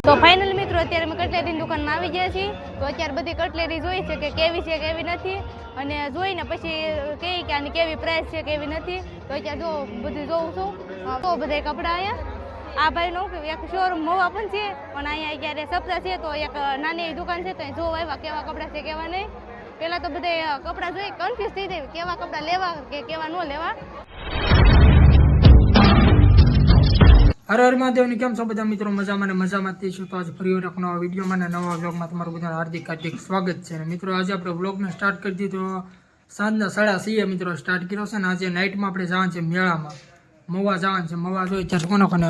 તો ફાઇનલ મિત્રો અત્યારે અમે કટલેરીની દુકાનમાં આવી ગયા છીએ. તો અત્યારે બધી કટલેરી જોઈ છે કે કેવી છે કેવી નથી, અને જોઈને પછી કહી કે આની કેવી પ્રાઇસ છે કેવી નથી. તો અત્યારે જો બધું જોઉં છું તો બધા કપડાં અહીંયા આ ભાઈનો એક શોરૂમ મોવા પણ છે, પણ અહીંયા અત્યારે સપ્તાહ છે તો એક નાની એવી દુકાન છે તો જોવા આવ્યા કેવા કપડાં છે કેવા નહીં. પહેલાં તો બધા કપડાં જોઈ કન્ફ્યુઝ થઈ જાય કેવા કપડાં લેવા કે કેવા ન લેવા. હર હર મહાદેવની કેમ છો બધા મિત્રો? મજામાં ને મજામાં જ છું. તો આજે ફરી એક નવા વિડીયોમાં અને નવા વ્લોગમાં તમારું બધાનું હાર્દિક સ્વાગત છે. અને મિત્રો આજે આપણે વ્લોગને સ્ટાર્ટ કરી દીધો સાંજના 6:30 મિત્રો સ્ટાર્ટ કર્યો છે. ને આજે નાઇટમાં આપણે જવાનું છે મેળામાં, મવા જવાનું છે. મવા જોઈ ત્યારે કોને કોને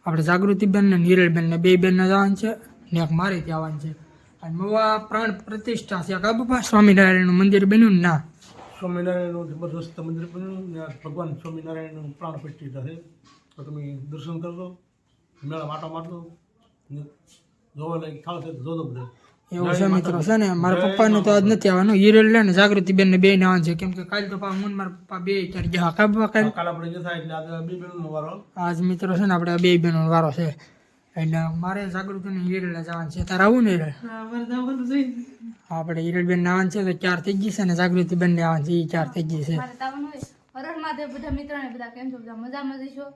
આપણે જાગૃતિબેન ને નિરલબેન ને બે બેનને જવાનું છે, ને એક મારે ત્યાં આવવાનું છે. અને મવા પ્રાણ પ્રતિષ્ઠા છે કા બાપા સ્વામિનારાયણનું મંદિર બન્યું ના? સ્વામિનારાયણનું જબરદસ્ત મંદિર બન્યું ને ભગવાન સ્વામિનારાયણનું પ્રાણ પ્રતિષ્ઠા છે. તો તમે દર્શન કરજો, મેળા માટો મારજો, જોવા લાયક થાળ છે તો જોજો બધા. એવું છે મિત્રો છે ને. મારા પપ્પાનું તો આજ નથી આવવાનું, હિરલ લે ને જાગૃતિબેન ને બે ને આવવાનું છે, કેમ કે કાલ તો હું ને મારા પપ્પા બે ત્યારે ગયા કાબવા કાલ આપણે જતા એટલે આજે બે બહેનોનો વારો. આજ મિત્રો છે ને આપણે બે બહેનો વારો છે, એટલે મારે જાગૃતિ ને હિરલ જવાનું છે. તારે આવું ને હિરલ? આપણે હિરલબેન ને આવવાનું છે તો 4 થઈ ગઈ છે, ને જાગૃતિબેન ને આવવાનું છે એ 4 થઈ ગઈ છે. હર મહાદેવ બધા મિત્રોને બધા કેમ છો? બધા મજામાં જઈશો.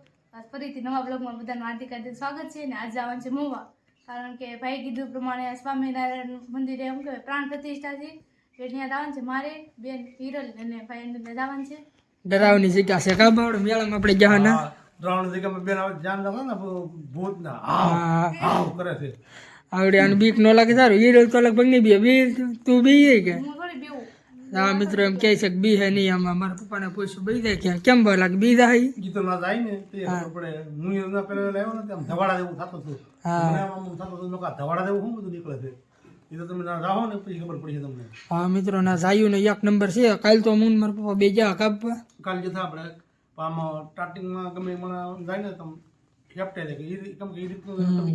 ફરીથી નવા બ્લોગમાં બધાનું હાર્દિક સ્વાગત છે. ને આજે આવવાનું છે મોવા, કારણ કે ભાઈ કીધું પ્રમાણે સ્વામિનારાયણ મંદિરે એમ કહેવાય પ્રાણ પ્રતિષ્ઠા છે, એટલે ત્યાં જવાનું છે મારે બેન હિરલ અને ભાઈ જવાનું છે. ડરાવની જગ્યા છે કા બાવડ મેળામાં આપણે ગયા ના ડરાવની જગ્યામાં બેન આવે ધ્યાન રાખો ને ભૂત ના આવ કરે છે. આવડે આને બીક ન લાગે સારું? હિરલ તો લગભગ નહીં બી તું બી કે? હું થોડી બેવું. હા મિત્રો એમ કહે છે કે બી હે નહીં. આમાં મારા પપ્પાને પૂછ્યું બી જાય કે કેમ ભાઈ લાગે બી જાય? ગીતો ના જાય ને તે આપણે હું એમના પેલા લાવ્યો ને તેમ ધવાડા જેવું થતું હતું. મને આમ થતું હતું લોકો ધવાડા જેવું શું બધું નીકળે છે. એ તો તમે ના જાઓ ને પછી ખબર પડી તમને. હા મિત્રો ના જાયું ને 1 નંબર છે. કાલ તો હું મારા પપ્પા બે જા કાપવા કાલ જતા આપણે આમાં સ્ટાર્ટિંગમાં ગમે મને જાય ને તમે કેપ્ટન કે કેમ કે એ રીતનું તમે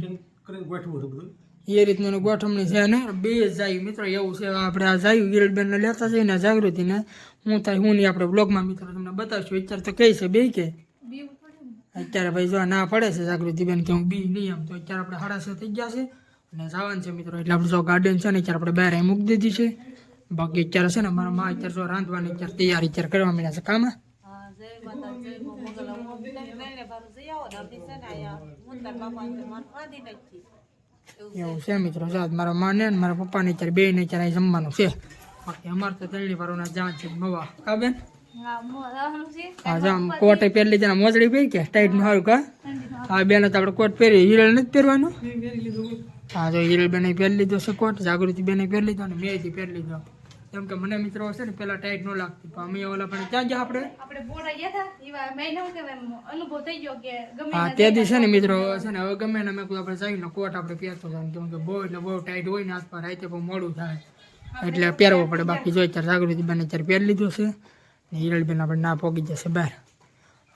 કરીને ગોઠવું હતું બધું એ રીતનું ગોઠવણી છે ને. બે જાય મિત્રો એવું છે. આપણે આ જાયું હિરલબેન ને લેતા જઈએ ને જાગૃતિ ને હું થાય હું નહીં આપણે બ્લોગમાં મિત્રો તમને બતાવશું. અત્યારે તો કઈ છે બે કે અત્યારે ભાઈ જો ના પડે છે જાગૃતિબેન કે હું બી નહીં આમ. તો અત્યારે આપણે 6:30 થઈ ગયા છે અને જવાનું છે મિત્રો. એટલે આપણે જો ગાર્ડન છે ને અત્યારે આપણે બહાર મૂકી દીધી છે. બાકી અત્યારે છે ને મારા માં અત્યારે જો રાંધવાની અત્યારે તૈયારી અત્યારે કરવા માંડ્યા છે કામ. એવું છે મિત્રો. મારા માં ને મારા પપ્પા ને અત્યારે બે ને અત્યારે જમવાનું છે. બાકી અમારે તો ત્રણેય વારોના જવાનું છે મવા કા બેન? હા જામ કોટ પહેરી લીધા, મોજડી પહેરી કે ટાઈટ નું સારું કા? હા બેન તો આપણે કોટ પહેરી, હિરલ નથી પહેરવાનું. હા જો હિરલ બેને પહેરી લીધો છે કોટ, જાગૃતિ બેને પહેરી લીધો અને મેથી પહેરી લીધો. કેમ કે મને મિત્રો છે ને પેલા ટાઈટ ન લાગતી, પણ અમે ઓલા પણ ક્યાં ગયા આપણે બોડા ગયા હતા એવા મેં નવું કે અનુભવ થઈ ગયો કે ગમે હા તે દી છે ને મિત્રો છે ને હવે ગમે ને મેં કોઈ આપણે જઈને કોટ આપણે પહેરતો જાય, કેમ કે બહુ એટલે બહુ ટાઈટ હોય ને આસપાસ રાતે બહુ મોડું થાય એટલે પહેરવો પડે. બાકી જો અત્યારે જાગૃતિ બેને અત્યારે પહેરી લીધો છે ને હિરલબેન આપણે ના પોગી જશે બહાર.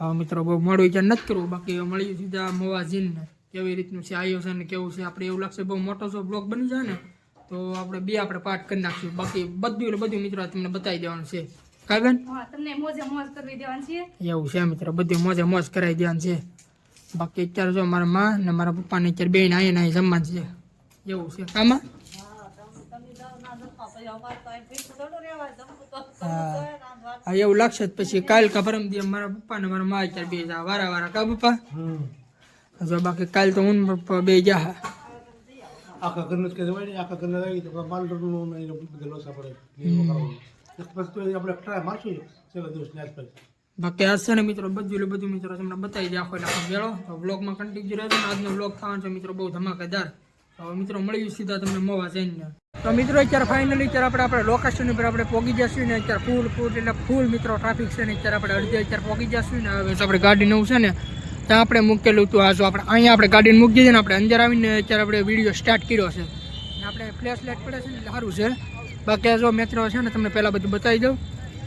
હવે મિત્રો બહુ મોડું અત્યારે નથી કરવું. બાકી મળ્યું સીધા મોવા જીનને કેવી રીતનું છે આયોજન કેવું છે. આપણે એવું લાગશે બહુ મોટો જો બ્લોગ બની જાય ને તો આપણે બે આપણે પાર્ટ કરી નાખશું. બાકી બધું મિત્રો તમને બતાવી દેવાનું છે કા બેન? તમને મોજે મોજ કરવી દેવાની છે. એવું છે મિત્રો, બધું મોજે મોજ કરાવી દેવાનું છે. બાકી અત્યારે જો મારા માં ને મારા પપ્પાને અત્યારે બે ને અહીંયા જમવાનું છે એવું છે કામાં. હા એવું લાગશે પછી કાલ કા પરમ દી મારા પપ્પા ને મારા માં અત્યારે બે જા વારા કા પપ્પા? જો બાકી કાલ તો હું પપ્પા બે જા આખા ઘરનું જ કે જવાય ને આખા ઘરને આવી તો પાલરનું ને બધે લોસા પડે પછી તો આપણે ટ્રાય મારશું છેલ્લા દિવસની આસપાસ. બાકી આજ છે ને મિત્રો બધું મિત્રો તમને બતાવી દે આખો મેળો. તો બ્લોગમાં કન્ટિન્યુ રહેજો ને. આજનો બ્લોગ થવાનો છે મિત્રો બહુ ધમાકેદાર. તો મિત્રો મળ્યું સીધા તમને મવા જઈને. તો મિત્રો અત્યારે ફાઇનલી અત્યારે આપણે લોકેશન ઉપર આપણે પહોંચી જશું ને અત્યારે ફૂલ મિત્રો ટ્રાફિક છે ને અત્યારે આપણે અડધે અત્યારે પહોંચી જશું ને. હવે આપણે ગાડી નવું છે ને ત્યાં આપણે મૂકેલું હતું. આ જો આપણે અહીંયા આપણે ગાડીને મૂકી દીધી ને આપણે અંદર આવીને અત્યારે આપણે વિડીયો સ્ટાર્ટ કર્યો છે ને આપણે ફ્લેશ લાઇટ પડે છે ને એટલે સારું છે. બાકી જો મિત્રો છે ને તમને પહેલાં બધું બતાવી દઉં.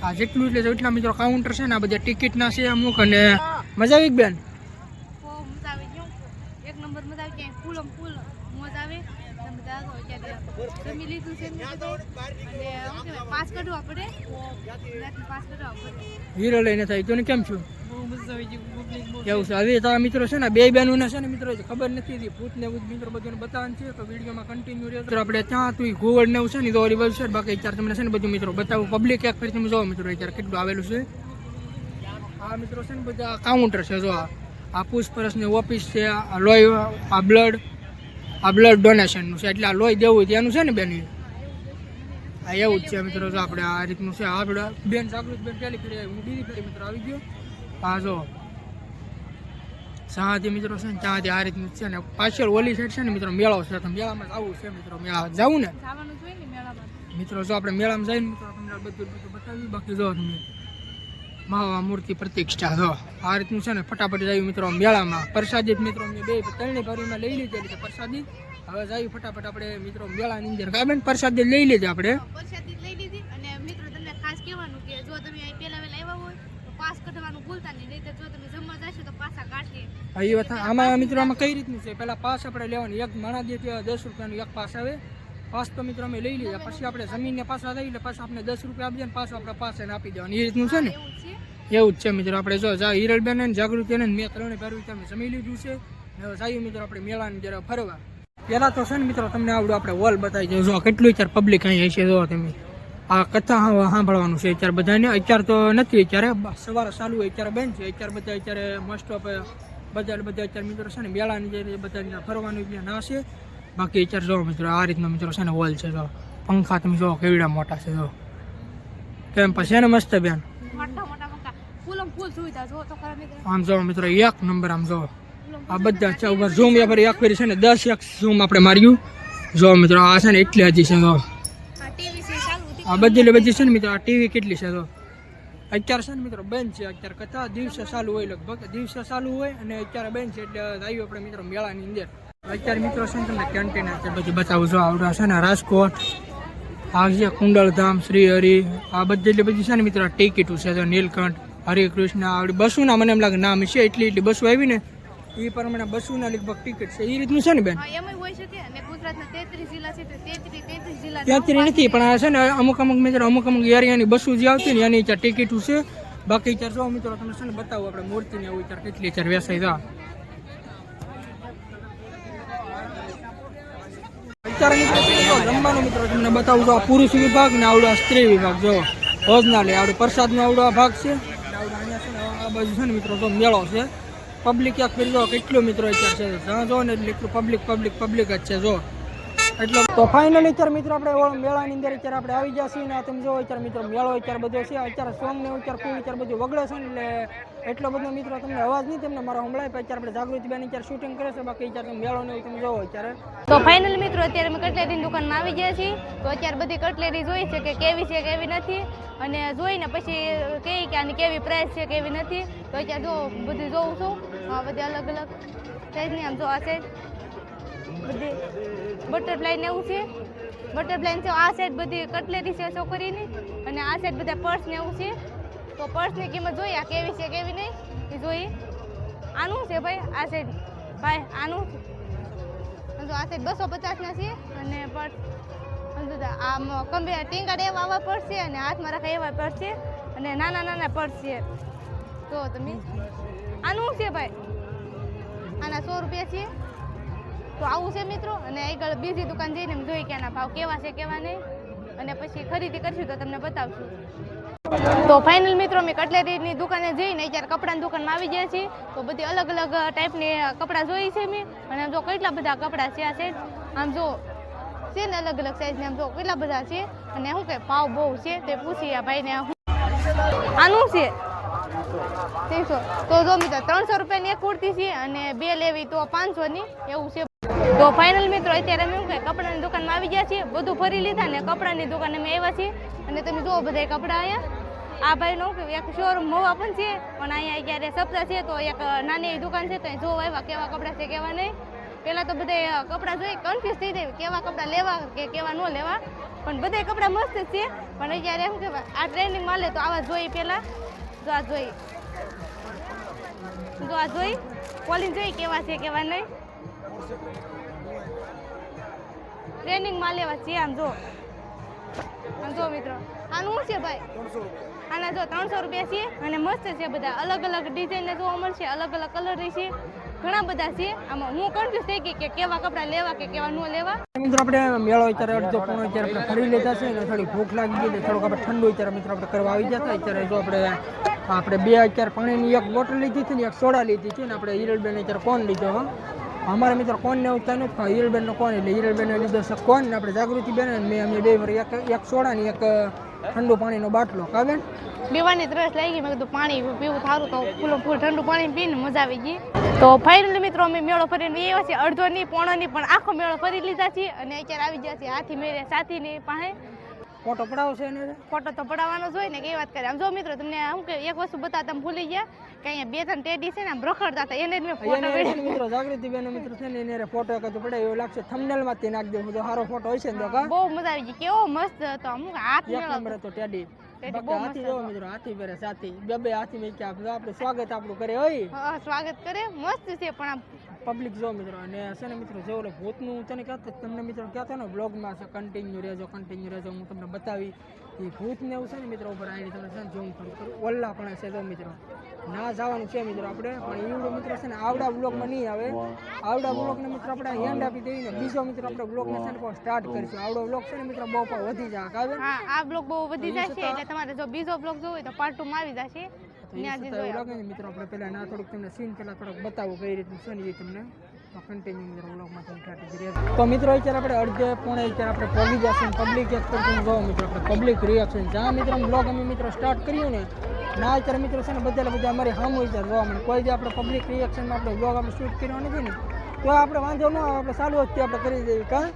આ જેટલું એટલે એટલા મિત્રો કાઉન્ટર છે ને આ બધા ટિકિટના છે અમુક. અને મજા આવી બેન? મજા આવી ગયું એક નંબર મજા આવી ક્યાંય ફૂલ મોજ આવે. જમી લીધું છે અને પાસ કાઢવા પડે. હીરો લઈને થાય તો કેમ છું? બહુ એવું છે. હવે તો આ મિત્રો છે ને બે બહેનોને છે ને મિત્રો ખબર નથી ભૂત ને એવું મિત્રો બધું બતાવવાનું છે, તો વિડીયોમાં કન્ટિન્યુ રહેજો. આપણે ત્યાં તું ગોવડ ને એવું છે ને તો ઓલી વેબસાઇટ, બાકી અત્યારે તમને છે ને બધું મિત્રો બતાવું. પબ્લિક એક ફરી તમે જોવો મિત્રો અત્યારે કેટલું આવેલું છે. આ મિત્રો છે ને બધા કાઉન્ટર છે. જો આ પૂછપરછની ઓફિસ છે, આ લોહી, આ બ્લડ ડોનેશનનું છે, એટલે આ લોહી દેવું ત્યાંનું છે ને બેન. આ એવું જ છે મિત્રો. જો આપણે આ રીતનું છે. આપણે બેન જાગૃત બેન પહેલી ફરી હું બીજી ફરી મિત્રો આવી ગયો. આ જો સાથી મિત્રો છે ને ત્યાંથી આ રીતનું છે ને પાછળ ઓલી સાઈડ છે ને મિત્રો મેળો છે, તો મેળામાં જવું છે મિત્રો. મેળા જવું ને મિત્રો. જો આપણે મેળામાં જઈને મિત્રો તમને બધું બતાવ્યું. બાકી જો તમે મહા મૂર્તિ પ્રતિષ્ઠા જો આ રીતનું છે ને ફટાફટ જાય મિત્રો મેળામાં. પ્રસાદી મિત્રો અમને બે ત્રણેય ભરીમાં લઈ લીધેલી છે પ્રસાદી. હવે જાય ફટાફટ આપણે મિત્રો મેળાની અંદર કાબેન પ્રસાદી લઈ લીધી આપણે. પ્રસાદી લઈ લીધી. અને મિત્રો તમને ખાસ કહેવાનું કે જો તમે અહીં પહેલા આવ્યા હોય તો પાસ કઢવાનું ભૂલતા નહીં, નહીં તો જો તમે જમવા જશો તો પાછા કાઢીએ. એ વાત આમાં મિત્રો આમાં કઈ રીતનું છે, પહેલા પાસ આપણે લેવાનું. એક માણા દે 10 રૂપિયાનું એક પાસ આવે. પાસ તો મિત્રો અમે લઈ લીધા. પછી આપણે જમીનને પાછા લઈ એટલે પાછા આપણે 10 રૂપિયા આપી દે, પાછું આપણે પાસે આપી દેવાનું. એ રીતનું છે ને એવું જ છે મિત્રો. આપણે જો હિરલબેન ને જાગૃતિ ને મેં ત્રણે ભેરું તમે જમી લીધું છે. હવે જઈએ મિત્રો આપણે મેળાની જરા ફરવા. પહેલાં તો છે ને મિત્રો તમને આવડું આપણે વોલ બતાવી દઉં. જો કેટલું અત્યારે પબ્લિક અહીં હશે. જો તમે આ કથા સાંભળવાનું છે અત્યારે બધાને. અત્યારે તો નથી, અત્યારે સવારે ચાલુ હોય અત્યારે બંધ છે. અત્યારે બધા અત્યારે મોસ્ટ ઓફ બધા અત્યારે મિત્રો છે ને મેળાની જે બધા ફરવાનું ના છે. બાકી અત્યારે જો મિત્રો આ રીતનો મિત્રો છે ને હોલ છે. જો પંખા તમે જો કેવડા મોટા છે. જો કેમ પછી ને મસ્ત બેન આમ જો મિત્રો એક નંબર. આમ જો આ બધા છે ઉપર ઝૂમ એક ફેરી છે ને 10x ઝૂમ આપણે માર્યું. જો મિત્રો આ છે ને એટલી હજી છે. જો આ બધી છે ને મિત્રો આ ટીવી કેટલી છે. જો અત્યારે છે ને મિત્રો બંધ છે. અત્યારે કથા દિવસે ચાલુ હોય, લગભગ દિવસે ચાલુ હોય અને અત્યારે બંધ છે. એટલે આવ્યું આપણે મિત્રો મેળાની અંદર. અત્યારે મિત્રો છે ને તમને કેન્ટીન છે બધી બતાવું. જો આવડા છે ને રાજકોટ આ છે કુંડલધામ, શ્રી હરિ, આ બધી છે ને મિત્રો ટિકિટો છે. નીલકંઠ, હરિકૃષ્ણ, આવડી બસુના મને એમ લાગે નામ છે. એટલી બસો આવી ને એ પ્રમાણે બસુના લગભગ ટિકિટ છે. એ રીતનું છે ને બેન. ત્યાંથી નથી પણ આ છે ને અમુક મિત્રો અમુક એરિયાની બસો જે આવતી ને એની ત્યાં ટિકિટો છે. બાકી અત્યારે જો મિત્રો તમને છે ને બતાવું આપણે મૂર્તિને આવું અત્યારે કેટલી અત્યારે વેસાઈ જા. અત્યારે મિત્રો જમવાનું મિત્રો તમને બતાવું છો. પુરુષ વિભાગ ને આવડો સ્ત્રી વિભાગ. જો ભોજનાલય આવડે પ્રસાદનો આવડો આ ભાગ છે. આ બાજુ છે ને મિત્રો જો મેળો છે. પબ્લિક એક ફરી જો કેટલું મિત્રો અત્યારે છે. જ્યાં જો ને એટલું પબ્લિક જ છે. જો એટલે તો ફાઇનલી અત્યારે મિત્રો આપણે મેળાની અંદર અત્યારે આપણે આવી ગયા છીએ. ને તમે જો અત્યારે મિત્રો મેળો અત્યારે બધો છે. અત્યારે સોંગ ને અત્યારે ફૂલ અત્યારે બધું વગડે છે ને એટલે એટલો બધો મિત્રો તમને અવાજ નહીં તમને મારો સંભળાય. અત્યારે આપણે જાગૃતિબેન અત્યારે શૂટિંગ કરે છે. બાકી અત્યારે મેળો ને તમે જોવો અત્યારે. તો ફાઇનલ મિત્રો અત્યારે અમે કટલેરીની દુકાનમાં આવી ગયા છીએ. તો અત્યારે બધી કટલેરી જોઈ છે કે કેવી છે કેવી નથી, અને જોઈને પછી કહી કે આની કેવી પ્રાઇસ છે કેવી નથી. તો અત્યારે જો બધી જોઉં છું. આ બધી અલગ અલગ સાઈઝની. આમ જો આ સાઈડ બધી બટરફ્લાય ને એવું છે. બટરફ્લાય છે. આ સાઈડ બધી કટલેરી છે છોકરીની, અને આ સાઈડ બધા પર્સ ને એવું છે. તો પર્સની કિંમત જોઈએ આ કેવી છે કેવી નહીં એ જોઈએ. આનું છે ભાઈ આ સાઈડ, ભાઈ આનું તો આ સાઈડ 250 ના છે. અને પર્સ આમ ટીંગાડ એવા આવા પર્સ છે, અને હાથમાં રખાય એવા પર્સ છે, અને નાના પર્સ છે. તો તમે આનું છે ભાઈ, આના 100 રૂપિયા છે. તો આવું છે મિત્રો. અને આગળ બીજી દુકાન જઈને જોઈ કે આના ભાવ કેવા છે કેવા નહીં, અને પછી ખરીદી કરશું તો તમને બતાવશું. તો ફાઇનલ મિત્રો અમે કટલેરીની દુકાને જઈને અત્યારે કપડાની દુકાનમાં આવી ગયા છીએ. તો બધી અલગ અલગ ટાઈપની કપડાં જોઈ છે મેં. અને આમ જો કેટલા બધા કપડાં છે આ સાઈડ. આમ જો છે ને અલગ અલગ સાઈઝને. આમ જો કેટલા બધા છે. અને શું કે ભાવ બહુ છે તે પૂછી આ ભાઈને. આનું છે 300. તો જો મિત્રો 300 રૂપિયાની એક કુર્તી છે, અને 2 લેવી તો 500ની એવું છે. તો ફાઇનલ મિત્રો અત્યારે અમે શું કે કપડાની દુકાનમાં આવી ગયા છીએ. બધું ફરી લીધા ને કપડાની દુકાને અમે આવ્યા છીએ. અને તમે જુઓ બધા કપડાં અહીંયા. આ ભાઈનો એક શોરૂમ મોવા પણ છે, પણ અહીંયા અત્યારે સપ્તાહ છે તો એક નાની એવી દુકાન છે. તો અહીં જોવા આવ્યા કેવા કપડાં છે કેવા નહીં. પહેલાં તો બધા કપડાં જોઈ કન્ફ્યુઝ થઈ જાય કેવા કપડાં લેવા કે કેવા ન લેવા. પણ બધા કપડાં મસ્ત જ છે. પણ અત્યારે શું કહેવાય આ ટ્રેન્ડિંગમાં લે તો આવા જોઈ પહેલાં. જો આ જોઈ ખોલીને જોઈ કેવા છે કેવા નહીં. ટ્રેનિંગમાં લેવા છે. આમ જો મિત્રો આનું શું છે ભાઈ? આના જો 300 રૂપિયા છે અને મસ્ત છે બધા, અલગ અલગ ડિઝાઇનના જોવા મળશે, અલગ અલગ કલર છે, ઘણા બધા છે. આમાં હું કન્ફ્યુઝ થઈ ગઈ કે કેવા કપડાં લેવા કે કેવા ન લેવા. મિત્રો આપણે મેળો અત્યારે અડધો પોણો અત્યારે આપણે ફરી લેતા છે ને થોડી ભૂખ લાગી ગઈ, થોડુંક આપણે ઠંડુ અત્યારે મિત્રો આપણે કરવા આવી જતા. અત્યારે જો આપણે બે અત્યારે પાણીની એક બોટલ લીધી હતી ને એક સોડા લીધી હતી ને આપણે હિરલબેન અત્યારે કોન લીધો. અમારા મિત્રો કોન ને એવું થાય નથી, હિરલબેનનો કોન એટલે હિરલબેને લીધો છે કોન ને આપણે જાગૃતિ બેન મેં અમે બે વાર એક સોડા ને એક ઠંડુ પાણીનો બાટલો. કાબેન પીવાની તરસ લાગી, મેં કીધું પાણી પીવું સારું, તો ફૂલ ઠંડુ પાણી પીને મજા આવી ગઈ. તો ફાઇનલી મિત્રો અમે મેળો ફરીને આવ્યા છીએ, અડધો નહીં પોણો નહીં પણ આખો મેળો ફરી લીધા છીએ અને અત્યારે આવી ગયા છીએ હાથી મેરે સાથીની પાસે. ફોટો પડાવશે ને? ફોટો તો પડાવવાનો જ હોય ને, કઈ વાત કરે. આમ જો મિત્રો તમને શું કે એક વસ્તુ બતા તમે ભૂલી ગયા કે અહીંયા 2-3 ટેડી છે ને આમ રખડતા હતા, એને જ મેં ફોટો પાડ્યો. મિત્રો જાગૃતિ બેન મિત્રો છે ને એને ફોટો એક તો પડાય એવું લાગશે, થંબનેલ માંથી નાખી દેવું તો સારો ફોટો હશે ને. તો બહુ મજા આવી ગઈ, કેવો મસ્ત હતો. અમુક હાથ એક મેળો નંબર હતો ટેડી. બહુ હાથી જો મિત્રો, હાથી બેરે સાથી બે હાથી મેં આપણે સ્વાગત આપણું કરે હોય, સ્વાગત કરે, મસ્ત છે. પણ આમ પબ્લિક જો મિત્રો અને છે ને મિત્રો જો ઓલો ભૂતનું તને કહેતો તમને મિત્રો કહેતો ને બ્લોગમાં છે, કન્ટિન્યુ રહેજો હું તમને બતાવી એ ભૂતને એવું છે ને મિત્રો ઉપર આવીને તમને છે ને ઝૂમ કરું ઓલ્લા પણ છે. જો મિત્રો ના જવાનું છે મિત્રો આપણે, પણ એવડો મિત્રો છે ને આવડા બ્લોગમાં નહીં આવે. આવડા બ્લોગને મિત્રો આપણે હેન્ડ આપી દેવી ને બીજો મિત્રો આપણે બ્લોગને છે ને સ્ટાર્ટ કરીશું. આવડો બ્લોગ છે ને મિત્રો બહુ વધી જાય. કાવે આ બ્લોગ બહુ વધી જશે એટલે તમારે જો બીજો બ્લોગ જોવો હોય તો પાર્ટ 2 માં આવી જશે. મિત્રો આપણે પેલા ના થોડુંક તમને સીન પેલા થોડુંક બતાવું કઈ રીતનું છે ને એ તમને કન્ટિન્યુ મિત્રો બ્લોગમાં તમે તો મિત્રો અત્યારે આપણે અડધે પોણે અત્યારે આપણે પહોંચી જશું. પબ્લિક એક કરતું જોવો મિત્રો આપણે પબ્લિક રિએક્શન જ્યાં મિત્રો બ્લોગ અમે મિત્રો સ્ટાર્ટ કર્યું ને ના અત્યારે મિત્રો છે ને બધા અમારી સામું વિચાર જોવા મળે. કોઈ જે આપણે પબ્લિક રિએક્શનમાં આપણે બ્લોગ આપણે શૂટ કર્યો નથી ને તો આપણે વાંધો ન આવે, આપણે ચાલુ જ આપણે કરી દઈએ. કાં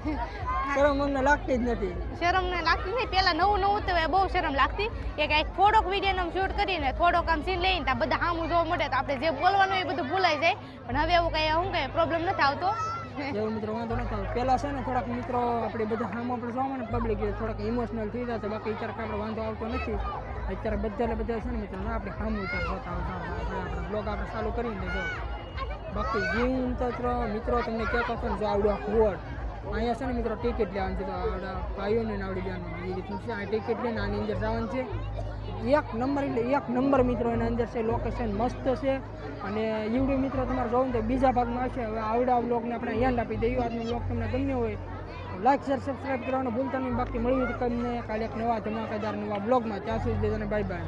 શરમ અમને લાગતી જ નથી. શરમ ને લાગતી નહીં, પેલા નવું તો બહુ શરમ લાગતી કે કંઈક થોડોક વિડીયો શૂટ કરીને થોડોક આમ સીન લઈને ત્યાં બધા સામું જોવા મળે તો આપણે જે બોલવાનું એ બધું ભૂલાઈ જાય. પણ હવે એવું કઈ શું કઈ પ્રોબ્લેમ નથી આવતો. એવું મિત્રો વાંધો નથી આવતો. પહેલાં છે ને થોડાક મિત્રો આપણે બધા સામું આપણે જોવા મળે પબ્લિક થોડાક ઇમોશનલ થઈ જતા, બાકી અત્યારે આપણે વાંધો આવતો નથી. અત્યારે બધા છે ને મિત્રો ના આપણે સામું અત્યારે જોતા આપણે બ્લોગ આપણે ચાલુ કરીને જો બાકી જીવ મિત્રો તમને કહેતો હતો ને જો આવડું આખું અહીંયા છે ને મિત્રો ટિકિટ લેવાની છે, તો આવડા ભાઈઓને આવડી જવાનું એ રીતનું છે. આ ટિકિટ લઈને આની અંદર જવાનું છે. એક નંબર એટલે એક નંબર મિત્રો એના અંદર છે, લોકેશન મસ્ત છે. અને યુટ્યુબ મિત્રો તમારે જોવું તો બીજા ભાગમાં હશે. હવે આવડા બ્લોગને આપણે યાદ આપી દઈએ. આજનો બ્લોગ તમને ગમ્યો હોય તો લાઈક શેર સબસ્ક્રાઈબ કરવાનું ભૂલતા નહીં. બાકી મળ્યું તો તમને કાલે એક નવા ધમાકેદાર નવા બ્લોગમાં. ત્યાં સુધી બાય બાય.